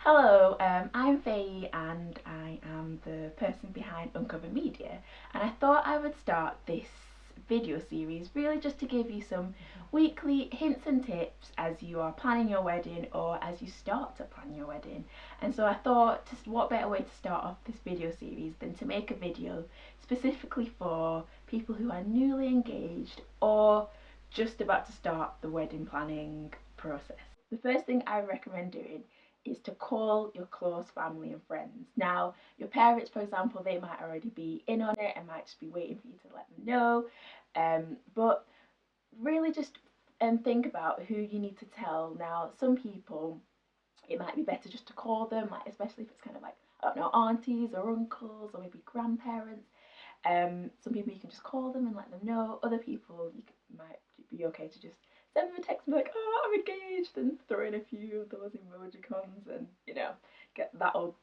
Hello, I'm Faye and I am the person behind Uncover Media, and I thought I would start this video series really just to give you some weekly hints and tips as you are planning your wedding or as you start to plan your wedding. And so I thought, what better way to start off this video series than to make a video specifically for people who are newly engaged or just about to start the wedding planning process. The first thing I recommend doing is to call your close family and friends. Now, your parents, for example, they might already be in on it and might just be waiting for you to let them know. But really just think about who you need to tell. Now, some people, it might be better just to call them, like especially if it's kind of like, I don't know, aunties or uncles or maybe grandparents. Some people you can just call them and let them know. Other people might be okay to just send them a text and be like, oh, I'm engaged, and throw in a few of those emojicons and, that'll,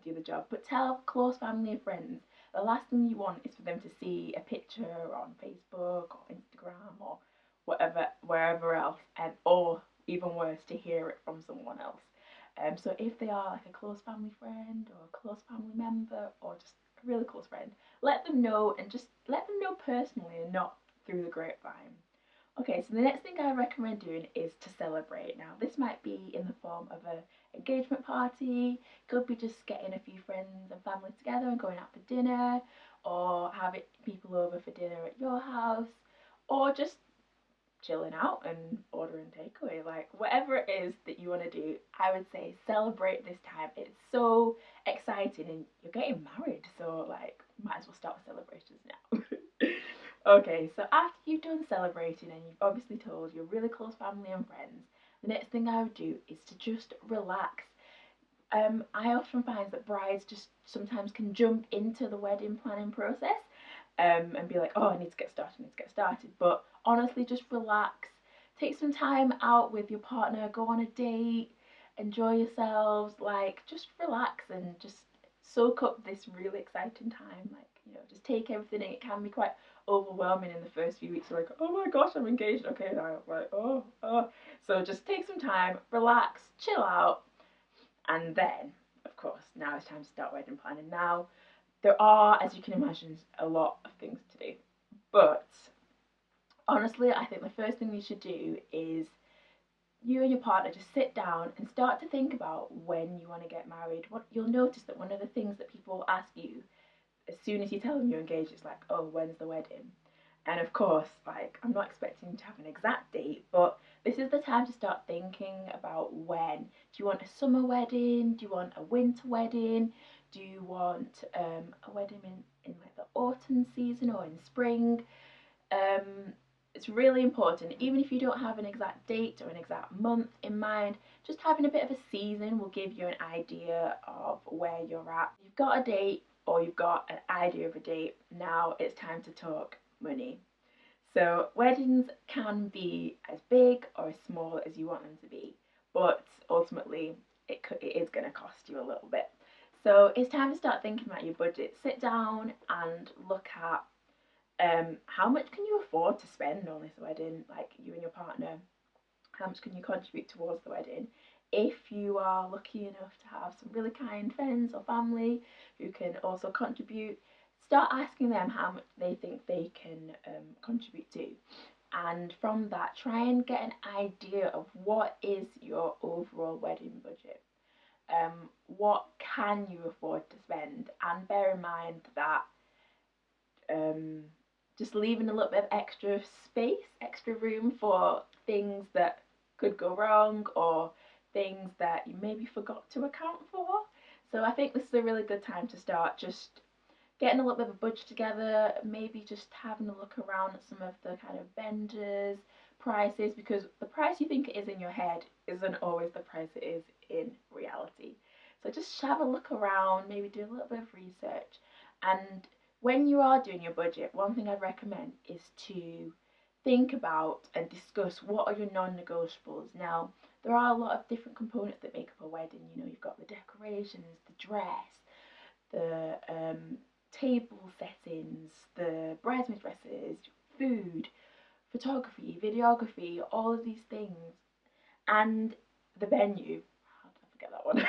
do the job. But tell close family and friends, the last thing you want is for them to see a picture on Facebook or Instagram or whatever, wherever else, or even worse, to hear it from someone else. So if they are like a close family friend or a close family member or just a really close friend, let them know, and just let them know personally and not through the grapevine. Okay, so the next thing I recommend doing is to celebrate. Now, this might be in the form of an engagement party, could be just getting a few friends and family together and going out for dinner, or having people over for dinner at your house, or just chilling out and ordering takeaway. Like, whatever it is that you want to do, I would say celebrate this time. It's so exciting, and you're getting married, so like, might as well start with celebrations now. Okay, so after you've done celebrating and you've obviously told your really close family and friends, the next thing I would do is to just relax. I often find that brides just sometimes can jump into the wedding planning process and be like, oh, I need to get started, I need to get started. But honestly, just relax. Take some time out with your partner, go on a date, enjoy yourselves, like just relax and just soak up this really exciting time. Like, just take everything in. It can be quite overwhelming in the first few weeks. You're like, oh my gosh, I'm engaged. Okay, now I'm like, oh. So just take some time, relax, chill out, and then, of course, now it's time to start wedding planning. Now, there are, as you can imagine, a lot of things to do. But honestly, I think the first thing you should do is you and your partner just sit down and start to think about when you want to get married. What you'll notice that one of the things that people ask you as soon as you tell them you're engaged, it's like, oh, when's the wedding? And of course, like, I'm not expecting you to have an exact date, but this is the time to start thinking about when. Do you want a summer wedding? Do you want a winter wedding? Do you want a wedding in like the autumn season or in spring? It's really important, even if you don't have an exact date or an exact month in mind, just having a bit of a season will give you an idea of where you're at. You've got a date or you've got an idea of a date, now it's time to talk money. So weddings can be as big or as small as you want them to be, but ultimately it is going to cost you a little bit. So it's time to start thinking about your budget. Sit down and look at how much can you afford to spend on this wedding, like you and your partner. How much can you contribute towards the wedding? If you are lucky enough to have some really kind friends or family who can also contribute, start asking them how much they think they can contribute to. And from that, try and get an idea of what is your overall wedding budget. What can you afford to spend? And bear in mind that just leaving a little bit of extra space, extra room for things that could go wrong or things that you maybe forgot to account for. So I think this is a really good time to start just getting a little bit of a budget together, maybe just having a look around at some of the kind of vendors, prices, because the price you think it is in your head isn't always the price it is in reality. So just have a look around, maybe do a little bit of research, and when you are doing your budget, one thing I'd recommend is to think about and discuss what are your non-negotiables. Now, there are a lot of different components that make up a wedding. You've got the decorations, the dress, the table settings, the bridesmaid dresses, food, photography, videography, all of these things, and the venue. How did I forget that one?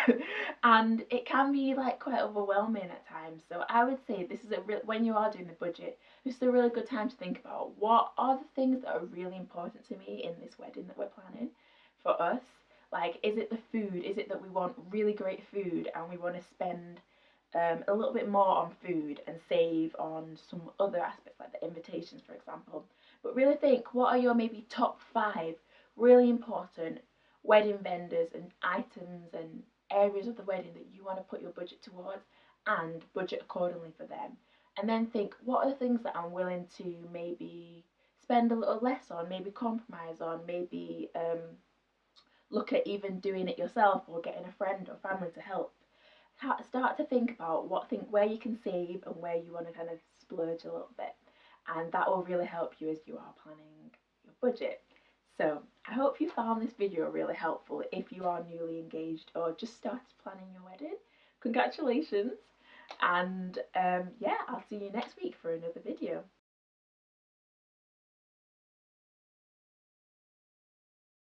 and it can be like quite overwhelming at times. So I would say this is when you are doing the budget, this is a really good time to think about what are the things that are really important to me in this wedding that we're planning for us. Like, is it the food? Is it that we want really great food and we want to spend a little bit more on food and save on some other aspects like the invitations, for example? But really think, what are your maybe top 5 really important wedding vendors and items and areas of the wedding that you want to put your budget towards, and budget accordingly for them. And then think, what are the things that I'm willing to maybe spend a little less on, maybe compromise on, maybe look at even doing it yourself or getting a friend or family to help. Start to think about where you can save and where you want to kind of splurge a little bit, and that will really help you as you are planning your budget. So I hope you found this video really helpful if you are newly engaged or just started planning your wedding. Congratulations, and yeah, I'll see you next week for another video.